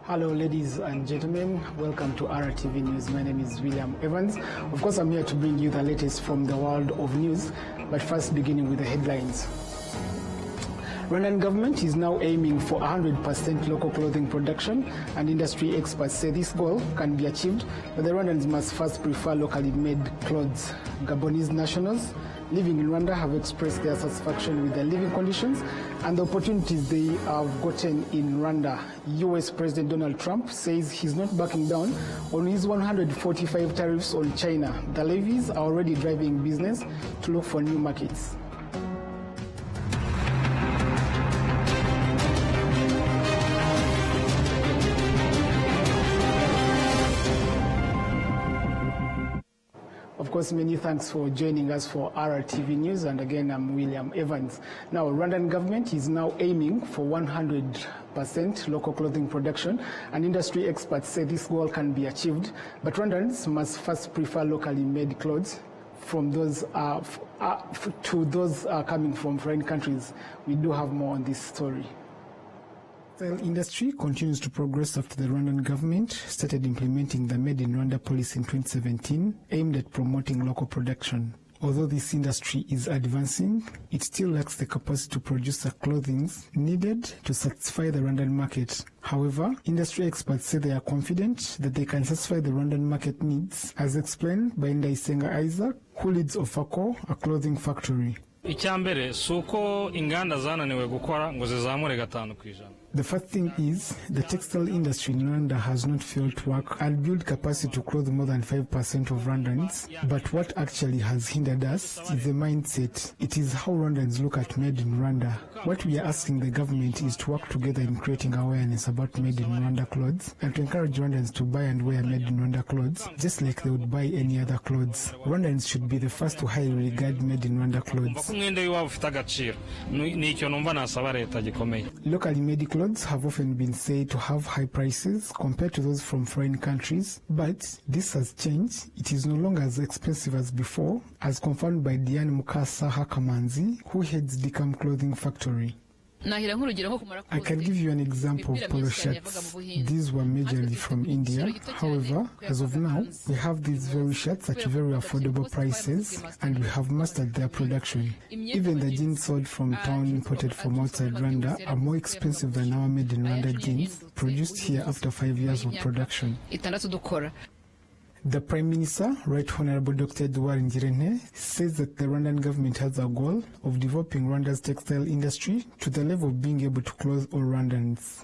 Hello ladies and gentlemen, welcome to RwandaTV News. My name is William Evans. Of course, I'm here to bring you the latest from the world of news, but first beginning with the headlines. Rwandan government is now aiming for 100% local clothing production, and industry experts say this goal can be achieved, but the Rwandans must first prefer locally made clothes. Gabonese nationals living in Rwanda have expressed their satisfaction with their living conditions and the opportunities they have gotten in Rwanda. US President Donald Trump says he's not backing down on his 145 tariffs on China. The levies are already driving business to look for new markets. Of course, many thanks for joining us for RwandaTV News, and again, I'm William Evans. Now, Rwandan government is now aiming for 100% local clothing production, and industry experts say this goal can be achieved, but Rwandans must first prefer locally made clothes from those coming from foreign countries. We do have more on this story. The textile industry continues to progress after the Rwandan government started implementing the Made in Rwanda policy in 2017, aimed at promoting local production. Although this industry is advancing, it still lacks the capacity to produce the clothing needed to satisfy the Rwandan market. However, industry experts say they are confident that they can satisfy the Rwandan market needs, as explained by Ndaisenga Isaac, who leads Ofako, a clothing factory. The first thing is, the textile industry in Rwanda has not failed to work and build capacity to clothe more than 5% of Rwandans. But what actually has hindered us is the mindset. It is how Rwandans look at Made in Rwanda. What we are asking the government is to work together in creating awareness about Made in Rwanda clothes and to encourage Rwandans to buy and wear Made in Rwanda clothes, just like they would buy any other clothes. Rwandans should be the first to highly regard Made in Rwanda clothes. Locally made clothes have often been said to have high prices compared to those from foreign countries, but this has changed. It is no longer as expensive as before, as confirmed by Diane Mukasa Hakamanzi, who heads Dicam Clothing Factory. I can give you an example of polo shirts. These were majorly from India. However, as of now, we have these very shirts at very affordable prices, and we have mastered their production. Even the jeans sold from town imported from outside Rwanda are more expensive than our Made in Rwanda jeans, produced here after 5 years of production. The Prime Minister, Right Honorable Dr. Edouard Ngirente, says that the Rwandan government has a goal of developing Rwanda's textile industry to the level of being able to clothe all Rwandans.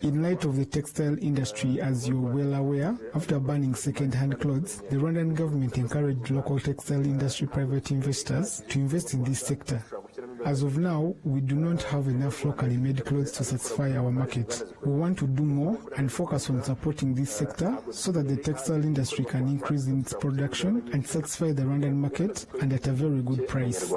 In light of the textile industry, as you're well aware, after banning second-hand clothes, the Rwandan government encouraged local textile industry private investors to invest in this sector. As of now, we do not have enough locally made clothes to satisfy our market. We want to do more and focus on supporting this sector so that the textile industry can increase in its production and satisfy the Rwandan market, and at a very good price.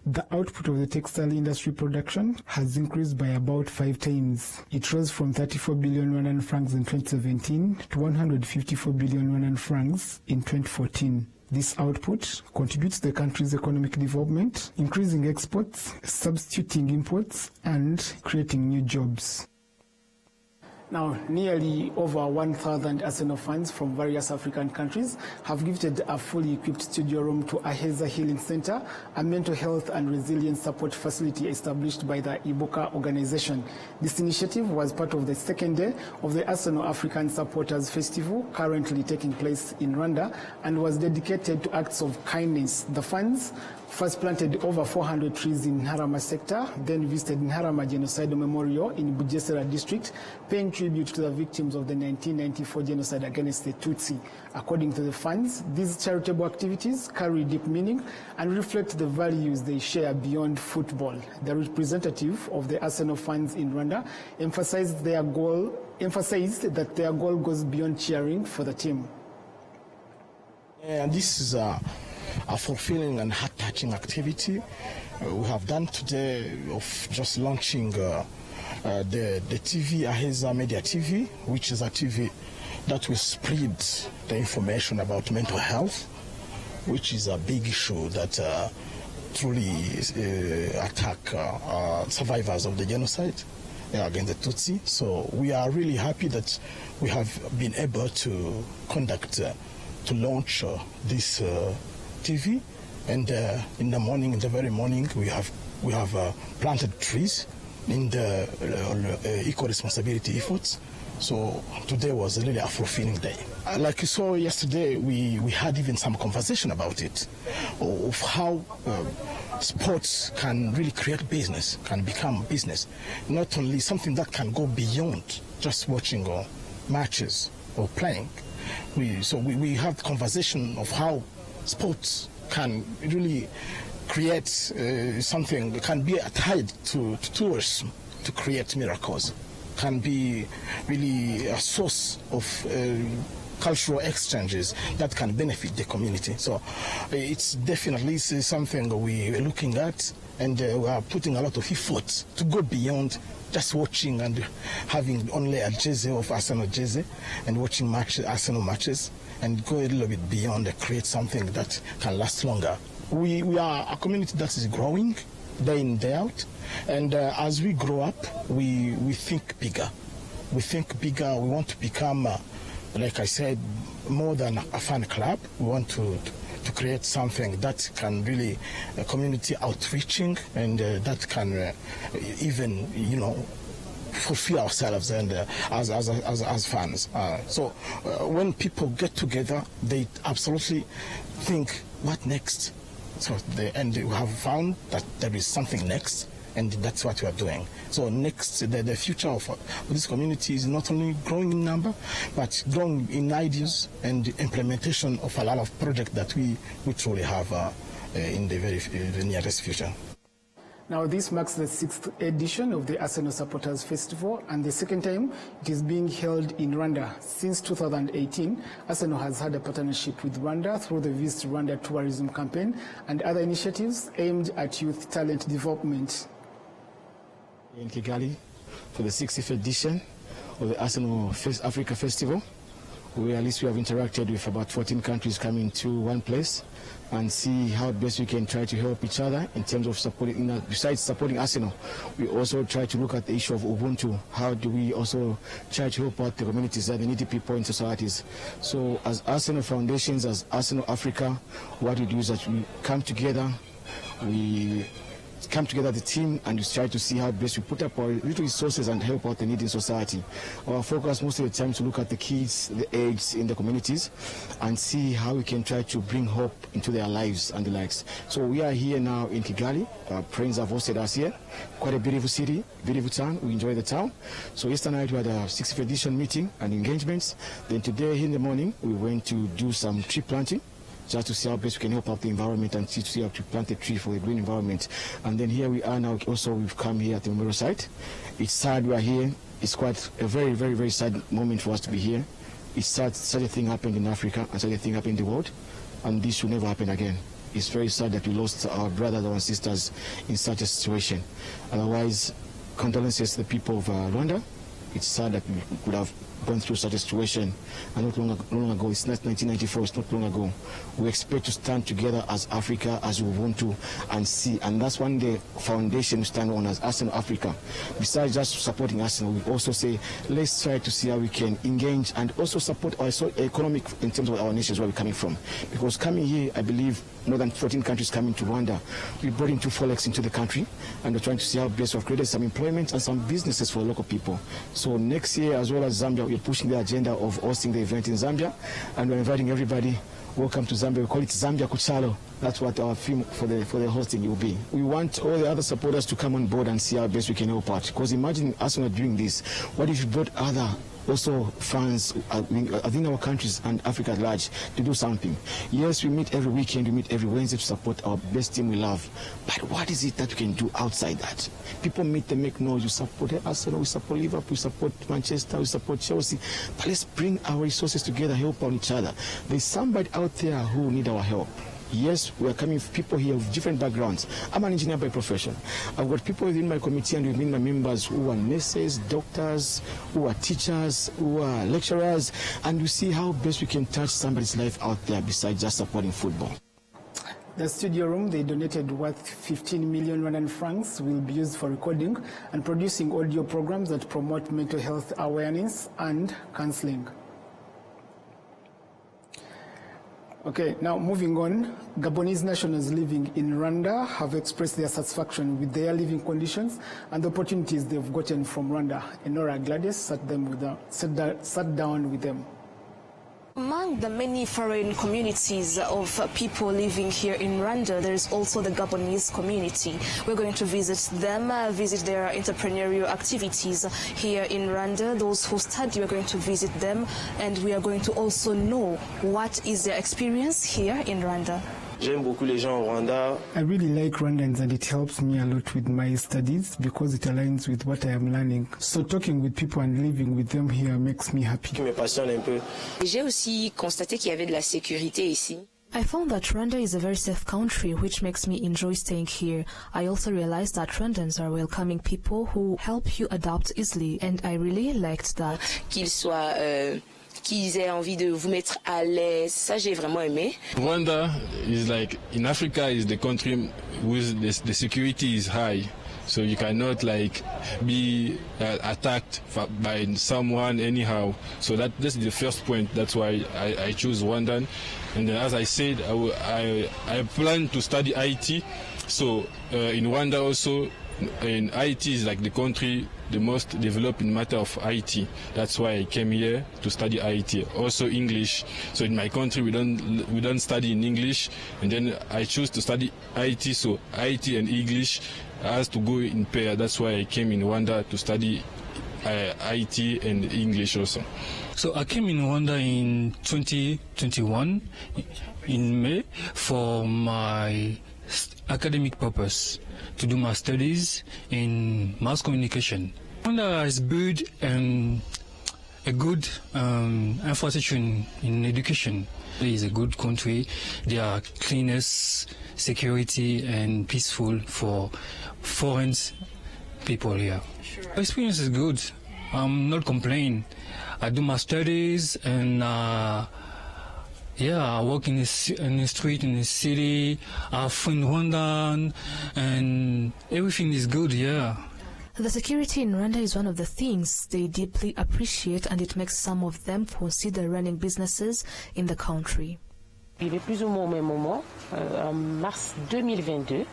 The output of the textile industry production has increased by about 5 times. It rose from 34 billion Rwandan francs in 2017 to 154 billion Rwandan francs in 2014. This output contributes to the country's economic development, increasing exports, substituting imports, and creating new jobs. Now, nearly over 1,000 Arsenal fans from various African countries have gifted a fully equipped studio room to Aheza Healing Center, a mental health and resilience support facility established by the Ibuka organization. This initiative was part of the second day of the Arsenal African Supporters Festival, currently taking place in Rwanda, and was dedicated to acts of kindness. The fans first planted over 400 trees in Ntarama sector, then visited Ntarama Genocide Memorial in Bugesera district, paying tribute to the victims of the 1994 genocide against the Tutsi. According to the fans, these charitable activities carry deep meaning and reflect the values they share beyond football. The representative of the Arsenal fans in Rwanda emphasized that their goal goes beyond cheering for the team. And this is a fulfilling and heart-touching activity we have done today of just launching the TV, Aheza Media TV, which is a TV that will spread the information about mental health, which is a big issue that truly attack survivors of the genocide against the Tutsi. So we are really happy that we have been able to conduct, to launch this TV. And in the morning, in the very morning, we have planted trees in the eco-responsibility efforts. So today was really a fulfilling day. Like you saw yesterday, we had even some conversation about it, of how sports can really create business, can become business. Not only something that can go beyond just watching matches or playing. We have the conversation of how sports can really create something, can be tied to tourism to create miracles, can be really a source of cultural exchanges that can benefit the community. So it's definitely something we're looking at, and we are putting a lot of effort to go beyond just watching and having only a jersey of Arsenal jersey and watching Arsenal matches, and go a little bit beyond and create something that can last longer. We are a community that is growing day in, day out, and as we grow up, we think bigger. We think bigger. We want to become, like I said, more than a fan club. We want to create something that can really community outreaching, and that can even, fulfill ourselves and as fans. So when people get together, they absolutely think, what next? So we have found that there is something next, and that's what we are doing. So next, the future of this community is not only growing in number, but growing in ideas and implementation of a lot of projects that we truly have in the nearest future. Now, this marks the 6th edition of the Arsenal Supporters Festival, and the second time it is being held in Rwanda. Since 2018, Arsenal has had a partnership with Rwanda through the Visit Rwanda tourism campaign and other initiatives aimed at youth talent development. In Kigali for the 60th edition of the Arsenal Africa Festival, where at least we have interacted with about 14 countries coming to one place and see how best we can try to help each other in terms of supporting. Besides supporting Arsenal, we also try to look at the issue of Ubuntu. How do we also try to help out the communities, the needy people in societies? So as Arsenal Foundations, as Arsenal Africa, what we do is that we come together, the team, and we try to see how best we put up our little resources and help out the needy in society. Our focus most of the time to look at the kids, the aged in the communities, and see how we can try to bring hope into their lives and the likes. So we are here now in Kigali. Our friends have hosted us here. Quite a beautiful city, beautiful town. We enjoy the town. So yesterday night we had a 60th edition meeting and engagements. Then today in the morning we went to do some tree planting, just to see how best we can help out the environment and see how to plant a tree for the green environment. And then here we are now. Also, we've come here at the memorial site. It's sad we are here. It's quite a very, very, very sad moment for us to be here. It's sad such a thing happened in Africa and such a thing happened in the world, and this should never happen again. It's very sad that we lost our brothers or sisters in such a situation. Otherwise, condolences to the people of Rwanda. It's sad that we could have gone through such a situation, and not long ago. It's not 1994, it's not long ago. We expect to stand together as Africa, as we want to, and see, and that's one the foundation we stand on as Arsenal Africa. Besides just supporting Arsenal, we also say, let's try to see how we can engage and also support our economic in terms of our nations where we're coming from. Because coming here, I believe, more than 14 countries coming to Rwanda. We brought in 2 forex into the country, and we're trying to see how best we've created some employment and some businesses for local people. So next year, as well as Zambia, we're pushing the agenda of hosting the event in Zambia, and we're inviting everybody. Welcome to Zambia. We call it Zambia Kuchalo. That's what our theme for the hosting will be. We want all the other supporters to come on board and see how best we can help out. Because imagine us not doing this. What if we brought other also fans within our countries and Africa at large to do something? Yes, we meet every weekend, we meet every Wednesday to support our best team we love. But what is it that we can do outside that? People meet, they make noise. We support Arsenal, we support Liverpool, we support Manchester, we support Chelsea. But let's bring our resources together, help on each other. There's somebody out there who need our help. Yes, we are coming with people here with different backgrounds. I'm an engineer by profession. I've got people within my committee and within my members who are nurses, doctors, who are teachers, who are lecturers, and we see how best we can touch somebody's life out there besides just supporting football. The studio room they donated worth 15 million Rwandan francs will be used for recording and producing audio programs that promote mental health awareness and counseling. Okay, now moving on, Gabonese nationals living in Rwanda have expressed their satisfaction with their living conditions and the opportunities they've gotten from Rwanda. Enora Gladys sat down with them. Among the many foreign communities of people living here in Rwanda, there is also the Gabonese community. We're going to visit them, visit their entrepreneurial activities here in Rwanda. Those who study, we're going to visit them, and we are going to also know what is their experience here in Rwanda. J'aime beaucoup les gens au Rwanda. I really like Rwandans and it helps me a lot with my studies because it aligns with what I am learning. So talking with people and living with them here makes me happy. Qui me passionne un peu. J'ai aussi constaté qu'il y avait de la sécurité ici. I found that Rwanda is a very safe country, which makes me enjoy staying here. I also realized that Rwandans are welcoming people who help you adapt easily, and I really liked that. Qu'ils soient qu'ils aient envie de vous mettre à l'aise. Ça, j'ai vraiment aimé. Rwanda is like, in Africa, is the country with the security is high. So you cannot like be attacked by someone anyhow. So that's the first point. That's why I choose Rwanda. And then, as I said, I plan to study IT. So in Rwanda also, in IT is like the country the most developed in matter of IT. That's why I came here to study IT. Also English. So in my country we don't study in English, and then I choose to study IT. So IT and English has to go in pair. That's why I came in Rwanda to study IT and English also. So I came in Rwanda in 2021 in May for my academic purpose, to do my studies in mass communication. Rwanda has built a good infrastructure in education. It is a good country. They are cleanest, security, and peaceful for foreign people here. Sure. The experience is good. I'm not complaining. I do my studies and I work in the street, in the city. I have friends in Rwanda, and everything is good, yeah. The security in Rwanda is one of the things they deeply appreciate, and it makes some of them consider running businesses in the country. Il est plus ou moins au même moment, en mars 2022.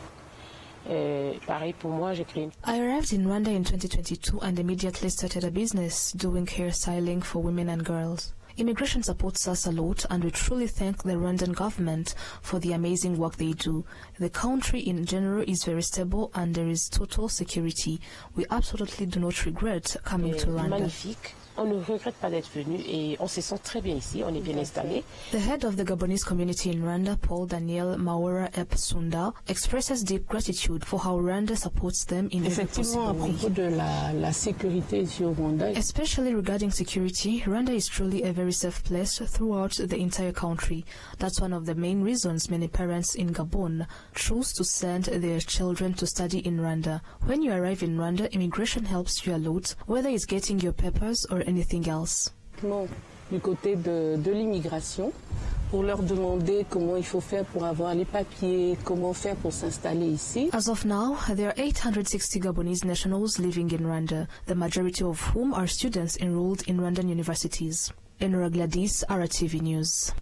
Pareil pour moi, j'ai créé. I arrived in Rwanda in 2022 and immediately started a business doing hairstyling for women and girls. Immigration supports us a lot, and we truly thank the Rwandan government for the amazing work they do. The country in general is very stable and there is total security. We absolutely do not regret coming to Rwanda. Magnifique. On ne regrette pas d'être venu et on se sent très bien ici, on est bien installé. The head of the Gabonese community in Rwanda, Paul Daniel Mawara Epsunda, expresses deep gratitude for how Rwanda supports them in every possible way. À propos de la sécurité ici au Rwanda. Especially regarding security, Rwanda is truly a very safe place throughout the entire country. That's one of the main reasons many parents in Gabon choose to send their children to study in Rwanda. When you arrive in Rwanda, immigration helps you a lot, whether it's getting your papers or anything else. Du côté de l'immigration, pour leur demander comment il faut faire pour avoir les papiers, comment faire pour s'installer ici. As of now, there are 860 Gabonese nationals living in Rwanda, the majority of whom are students enrolled in Rwandan universities. Enora Gladys, RwandaTV News.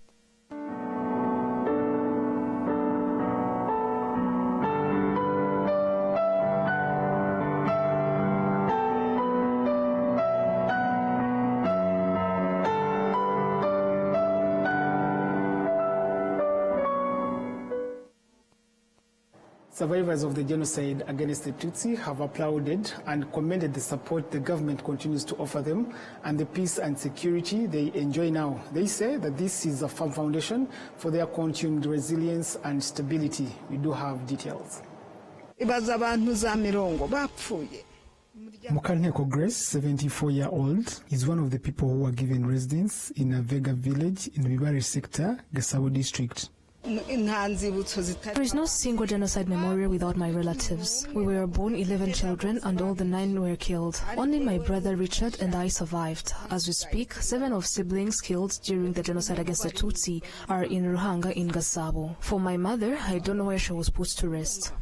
Survivors of the genocide against the Tutsi have applauded and commended the support the government continues to offer them and the peace and security they enjoy now. They say that this is a firm foundation for their continued resilience and stability. We do have details. Mukanteko Grace, 74-year-old, is one of the people who were given residence in a Vega village in Bibari sector, Gasabo district. There is no single genocide memorial without my relatives. We were born 11 children and all the 9 were killed. Only my brother Richard and I survived. As we speak, 7 of siblings killed during the genocide against the Tutsi are in Ruhanga in Gasabo. For my mother, I don't know where she was put to rest.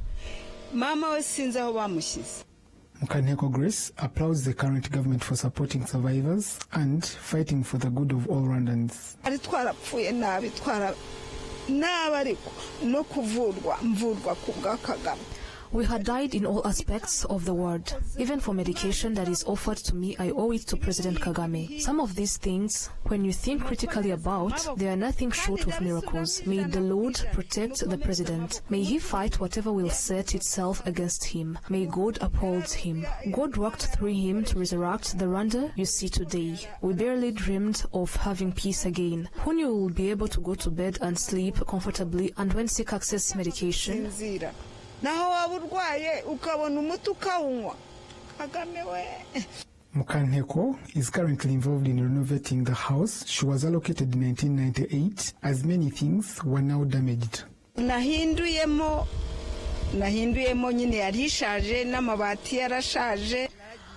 Mukaneko Grace applauds the current government for supporting survivors and fighting for the good of all Rwandans. We had died in all aspects of the world. Even for medication that is offered to me, I owe it to President Kagame. Some of these things, when you think critically about, they are nothing short of miracles. May the Lord protect the President. May he fight whatever will set itself against him. May God uphold him. God worked through him to resurrect the Rwanda you see today. We barely dreamed of having peace again. Who knew we would be able to go to bed and sleep comfortably and when sick access medication? Mukaneko is currently involved in renovating the house she was allocated in 1998, as many things were now damaged.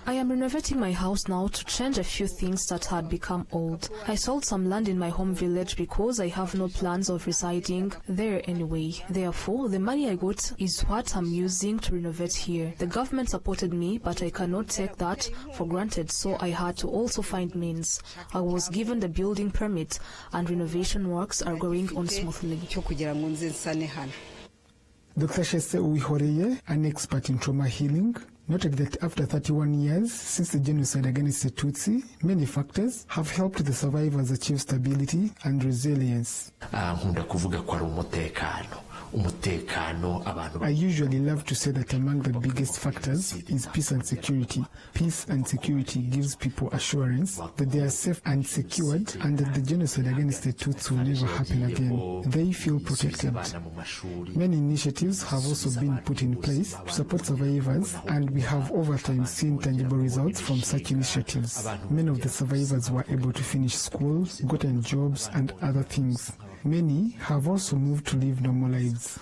I am renovating my house now to change a few things that had become old. I sold some land in my home village because I have no plans of residing there anyway. Therefore, the money I got is what I'm using to renovate here. The government supported me, but I cannot take that for granted, so I had to also find means. I was given the building permit and renovation works are going on smoothly. Dr. Shese Uwihoreye, an expert in trauma healing, noted that after 31 years since the genocide against the Tutsi, many factors have helped the survivors achieve stability and resilience. I usually love to say that among the biggest factors is peace and security. Peace and security gives people assurance that they are safe and secured and that the genocide against the Tutsi will never happen again. They feel protected. Many initiatives have also been put in place to support survivors, and we have over time seen tangible results from such initiatives. Many of the survivors were able to finish school, gotten jobs and other things. Many have also moved to live normal lives.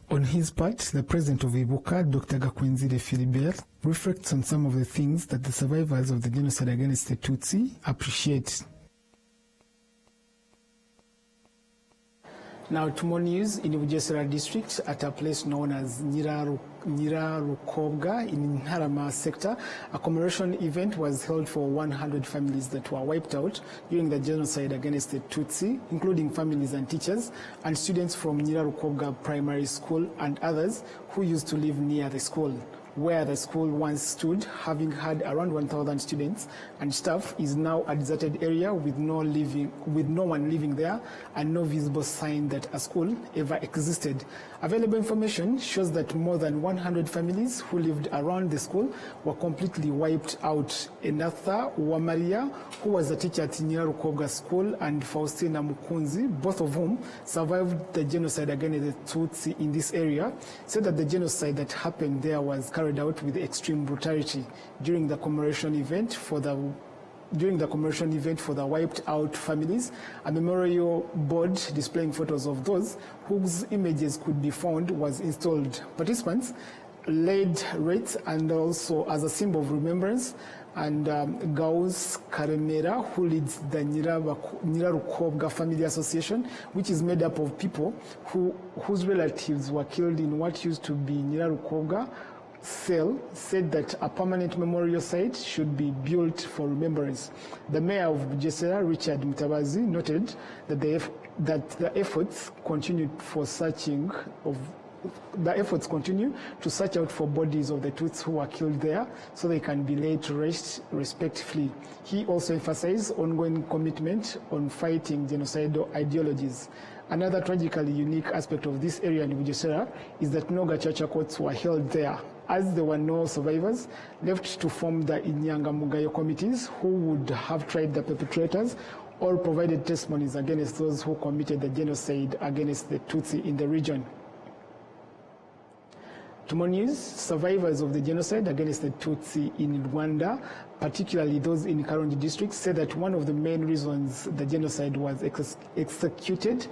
On his part, the president of Ibuka, Dr. Gakwenzile Philibert, reflects on some of the things that the survivors of the genocide against the Tutsi appreciate. Now to more news. In Bugesera district, at a place known as Nyirarukobwa in Ntarama sector, a commemoration event was held for 100 families that were wiped out during the genocide against the Tutsi, including families and teachers and students from Nyirarukobwa Primary School and others who used to live near the school. Where the school once stood, having had around 1,000 students and staff, is now a deserted area with no one living there and no visible sign that a school ever existed. Available information shows that more than 100 families who lived around the school were completely wiped out. Enatha Wamaria, who was a teacher at Nyirarukobwa School, and Faustina Mukunzi, both of whom survived the genocide against the Tutsi in this area, said that the genocide that happened there was carried out with extreme brutality. During the commemoration event for the wiped out families, a memorial board displaying photos of those whose images could be found was installed. Participants laid wreaths and also as a symbol of remembrance, and Gauss Karemera, who leads the Nyirarukobwa Family Association, which is made up of people whose relatives were killed in what used to be Nyirarukobwa Cell, said that a permanent memorial site should be built for remembrance. The mayor of Bugesera, Richard Mutabazi, noted that the efforts continue to search out for bodies of the Tutsis who were killed there so they can be laid to rest respectfully. He also emphasized ongoing commitment on fighting genocidal ideologies. Another tragically unique aspect of this area in Bugesera is that no gacaca courts were held there, as there were no survivors left to form the Inyangamugayo committees who would have tried the perpetrators or provided testimonies against those who committed the genocide against the Tutsi in the region. testimonies, survivors of the genocide against the Tutsi in Rwanda, particularly those in Karongi district, said that one of the main reasons the genocide was executed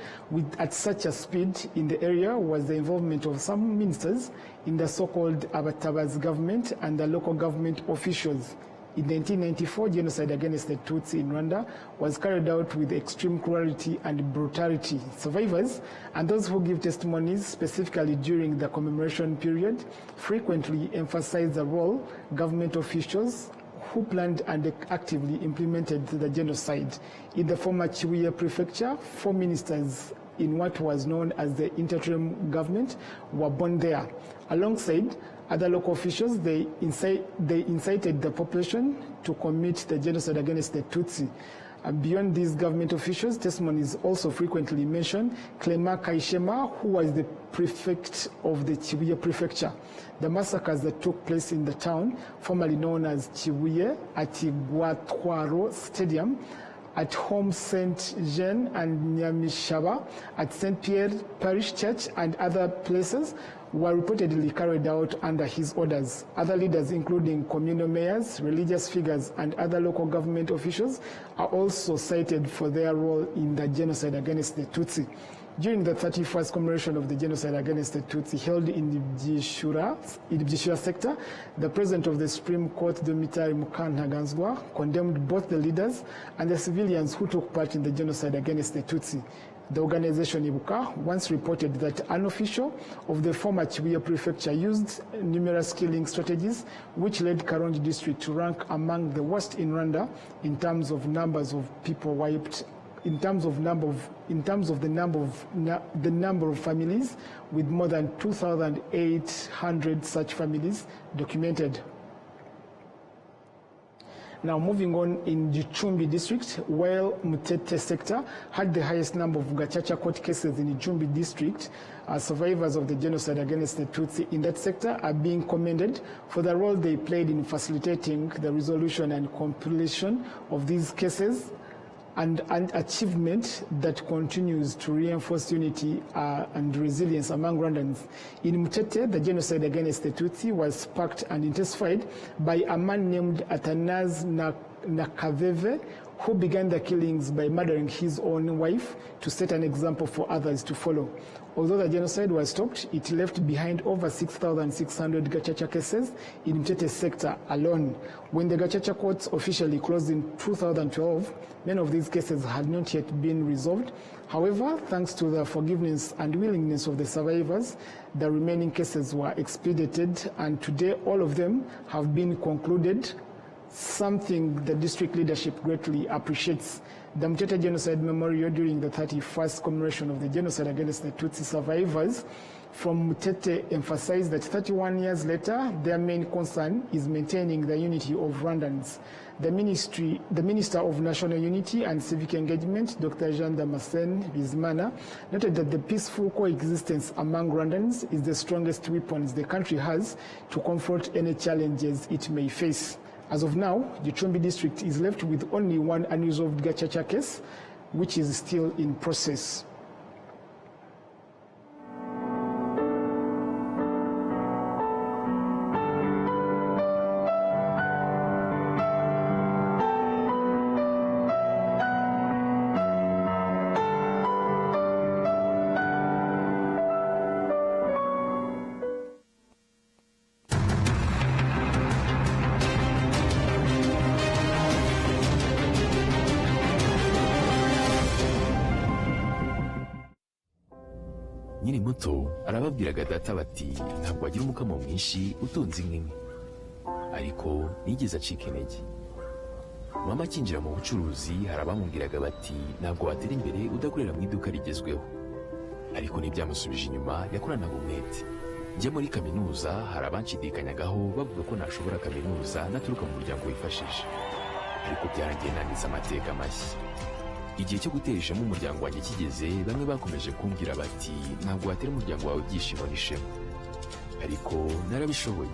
at such a speed in the area was the involvement of some ministers in the so-called Abatabazi government and the local government officials. In 1994, genocide against the Tutsi in Rwanda was carried out with extreme cruelty and brutality. Survivors and those who give testimonies, specifically during the commemoration period, frequently emphasize the role government officials who planned and actively implemented the genocide. In the former Chibuye prefecture, 4 ministers in what was known as the interim government were born there. Alongside other local officials, they incited the population to commit the genocide against the Tutsi. Beyond these government officials, testimonies also frequently mention Clement Kaishema, who was the prefect of the Chibuye prefecture. The massacres that took place in the town, formerly known as Chibuye, at Igwatwaro Stadium, at Home Saint Jean and Nyamishaba, at St. Pierre Parish Church and other places, were reportedly carried out under his orders. Other leaders, including communal mayors, religious figures, and other local government officials, are also cited for their role in the genocide against the Tutsi. During the 31st commemoration of the genocide against the Tutsi held in the Bjishura sector, the President of the Supreme Court, Domitari Mukantaganzwa, condemned both the leaders and the civilians who took part in the genocide against the Tutsi. The organization Ibuka once reported that an official of the former Chibuye prefecture used numerous killing strategies, which led Karongi district to rank among the worst in Rwanda in terms of numbers of people wiped, in terms of the number of families, with more than 2,800 such families documented. Now moving on, in Gicumbi district, while Mutete sector had the highest number of Gacaca court cases in Gicumbi district, survivors of the genocide against the Tutsi in that sector are being commended for the role they played in facilitating the resolution and completion of these cases, and an achievement that continues to reinforce unity and resilience among Rwandans. In Mutete, the genocide against the Tutsi was sparked and intensified by a man named Athanase Nakaveve, who began the killings by murdering his own wife to set an example for others to follow. Although the genocide was stopped, it left behind over 6,600 Gacaca cases in Mutete sector alone. When the Gacaca courts officially closed in 2012, many of these cases had not yet been resolved. However, thanks to the forgiveness and willingness of the survivors, the remaining cases were expedited, and today all of them have been concluded, something the district leadership greatly appreciates. The Mutete Genocide Memorial during the 31st commemoration of the genocide against the Tutsi survivors from Mutete emphasized that 31 years later, their main concern is maintaining the unity of Rwandans. The Minister of National Unity and Civic Engagement, Dr. Jean Damascene Bizimana, noted that the peaceful coexistence among Rwandans is the strongest weapons the country has to confront any challenges it may face. As of now, Gicumbi district is left with only one unresolved Gacaca case, which is still in process. Nyiri muto arababwiraga data bati ntabwo wagira umukamo mwinshi utunze inka imwe, ariko nigeze acika intege. Mama akinjira mu bucuruzi hari abamubwiraga bati ntabwo watera imbere udakorera mu iduka rigezweho, ariko ntibyamusubije inyuma, yakoranaga umwete. Njya muri kaminuza hari abanshidikanyagaho bavuga ko nashobora kaminuza naturuka mu muryango wifashije, ariko byarangiye nanditse amateka mashya. Igihe cyo gutera ishema umuryango wanjye kigeze, bamwe bakomeje kumbwira bati ntabwo watera umuryango wawe ibyishimo n'ishema, ariko narabishoboye.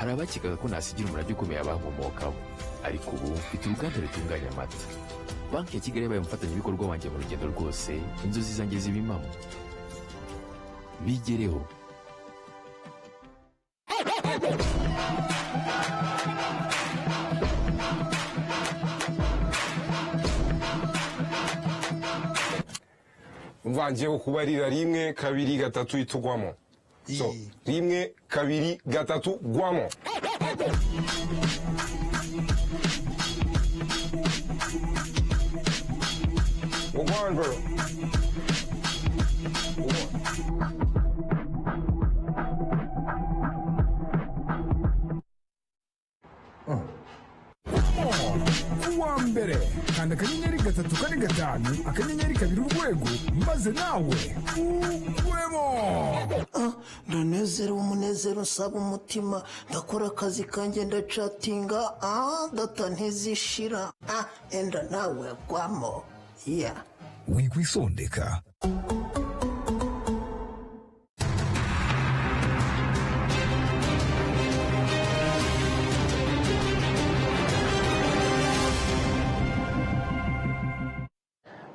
Hari abakekaga ko nasigira umurage ukomeye abankomokaho, ariko ubu mfite uruganda rutunganya amata. Banki ya Kigali yabaye umufatanyabikorwa wanjye mu rugendo rwose, inzozi zanjye zibimamo. Bigereho. Mvangiye kubarira rimwe kabiri gatatu itugwamo. So rimwe kabiri gatatu gwamo. One bro. Mbere kanda akanyenyeri gatatu kane gatanu akanyenyeri kabiri urwego maze nawe ugwemo. Ndanezero umunezero nsaba umutima ndakora akazi kanjye ndacatinga data ntizishira enda nawe gwamo wikwisondeka.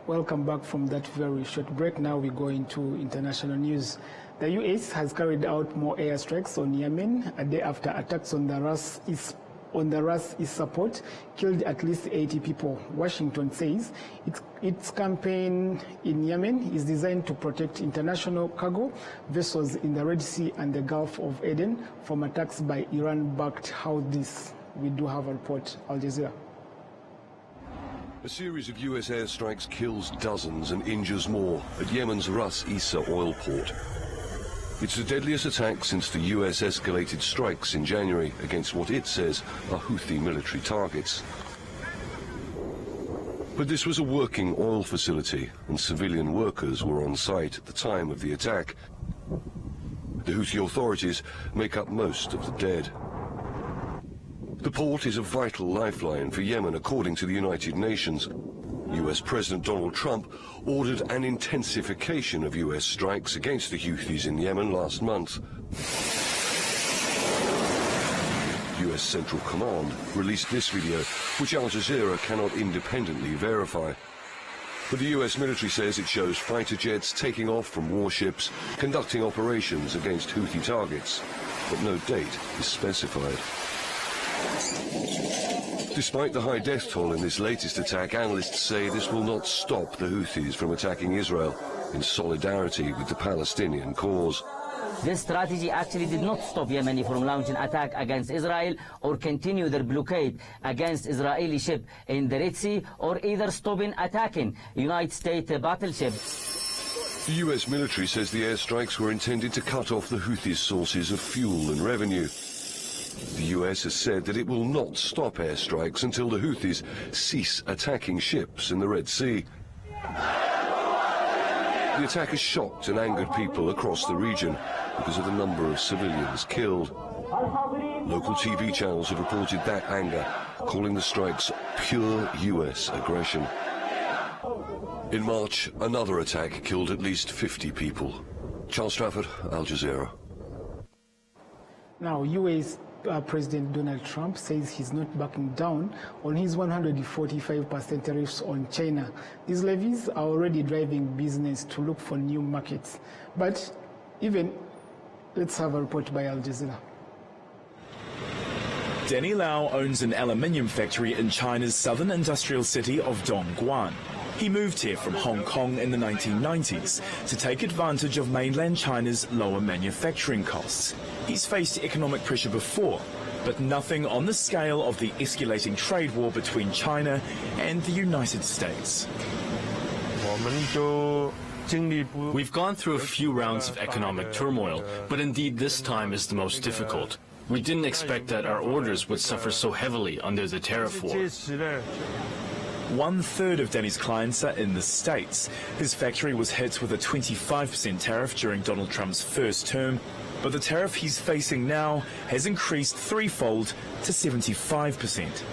Welcome back from that very short break. Now we go into international news. The US has carried out more airstrikes on Yemen a day after attacks on the Ras East support killed at least 80 people. Washington says its campaign in Yemen is designed to protect international cargo vessels in the Red Sea and the Gulf of Aden from attacks by Iran-backed Houthis. We do have a report. Al Jazeera. A series of US airstrikes kills dozens and injures more at Yemen's Ras Isa oil port. It's the deadliest attack since the US escalated strikes in January against what it says are Houthi military targets. But this was a working oil facility and civilian workers were on site at the time of the attack. The Houthi authorities make up most of the dead. The port is a vital lifeline for Yemen, according to the United Nations. US President Donald Trump ordered an intensification of US strikes against the Houthis in Yemen last month. US Central Command released this video, which Al Jazeera cannot independently verify. But the US military says it shows fighter jets taking off from warships, conducting operations against Houthi targets, but no date is specified. Despite the high death toll in this latest attack, analysts say this will not stop the Houthis from attacking Israel in solidarity with the Palestinian cause. This strategy actually did not stop Yemeni from launching attack against Israel or continue their blockade against Israeli ship in the Red Sea or either stopping attacking United States battleships. The US military says the airstrikes were intended to cut off the Houthis' sources of fuel and revenue. The US has said that it will not stop airstrikes until the Houthis cease attacking ships in the Red Sea. The attack has shocked and angered people across the region because of the number of civilians killed. Local TV channels have reported that anger, calling the strikes pure US aggression. In March, another attack killed at least 50 people. Charles Strafford, Al Jazeera. Now, US President Donald Trump says he's not backing down on his 145% tariffs on China. These levies are already driving business to look for new markets. But let's have a report by Al Jazeera. Denny Lau owns an aluminium factory in China's southern industrial city of Dongguan. He moved here from Hong Kong in the 1990s to take advantage of mainland China's lower manufacturing costs. He's faced economic pressure before, but nothing on the scale of the escalating trade war between China and the United States. We've gone through a few rounds of economic turmoil, but indeed this time is the most difficult. We didn't expect that our orders would suffer so heavily under the tariff war. 1/3 of Danny's clients are in the States. His factory was hit with a 25% tariff during Donald Trump's first term, but the tariff he's facing now has increased threefold to 75%.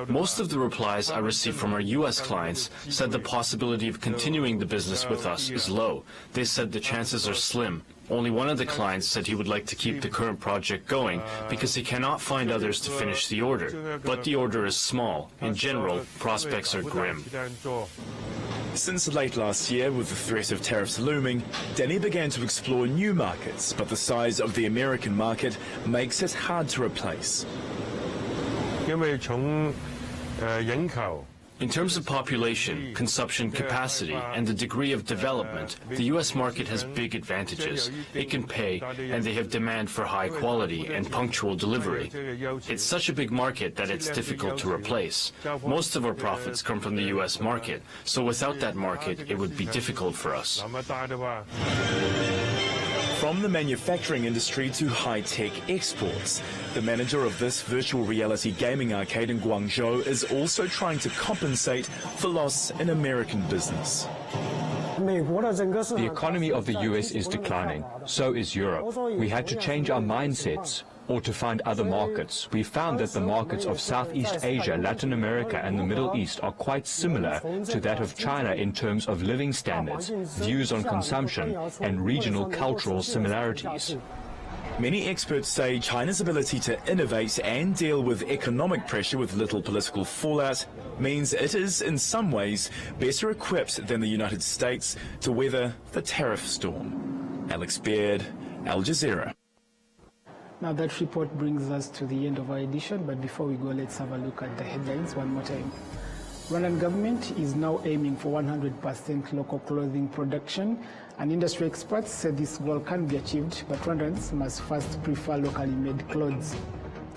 Most of the replies I received from our U.S. clients said the possibility of continuing the business with us is low. They said the chances are slim. Only one of the clients said he would like to keep the current project going because he cannot find others to finish the order. But the order is small. In general, prospects are grim. Since late last year, with the threat of tariffs looming, Denny began to explore new markets, but the size of the American market makes it hard to replace. In terms of population, consumption capacity, and the degree of development, the U.S. market has big advantages. It can pay, and they have demand for high quality and punctual delivery. It's such a big market that it's difficult to replace. Most of our profits come from the U.S. market, so without that market, it would be difficult for us. From the manufacturing industry to high-tech exports, the manager of this virtual reality gaming arcade in Guangzhou is also trying to compensate for loss in American business. The economy of the US is declining, so is Europe. We had to change our mindsets or to find other markets. We found that the markets of Southeast Asia, Latin America and the Middle East are quite similar to that of China in terms of living standards, views on consumption and regional cultural similarities. Many experts say China's ability to innovate and deal with economic pressure with little political fallout means it is, in some ways, better equipped than the United States to weather the tariff storm. Alex Baird, Al Jazeera. Now that report brings us to the end of our edition, but before we go, let's have a look at the headlines one more time. Rwandan government is now aiming for 100% local clothing production, and industry experts say this goal can be achieved, but Rwandans must first prefer locally made clothes.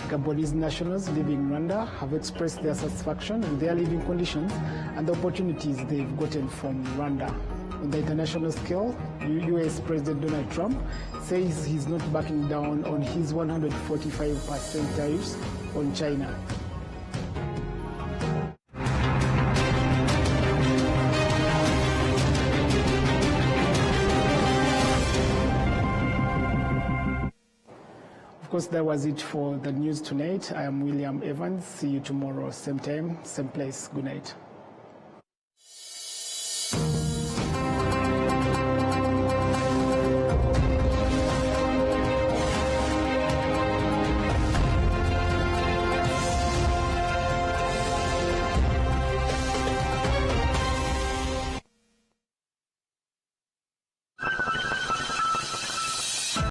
Gabonese nationals living in Rwanda have expressed their satisfaction with their living conditions and the opportunities they've gotten from Rwanda. On the international scale, US President Donald Trump says he's not backing down on his 145% tariffs on China. Of course, that was it for the news tonight. I am William Evans. See you tomorrow, same time, same place. Good night.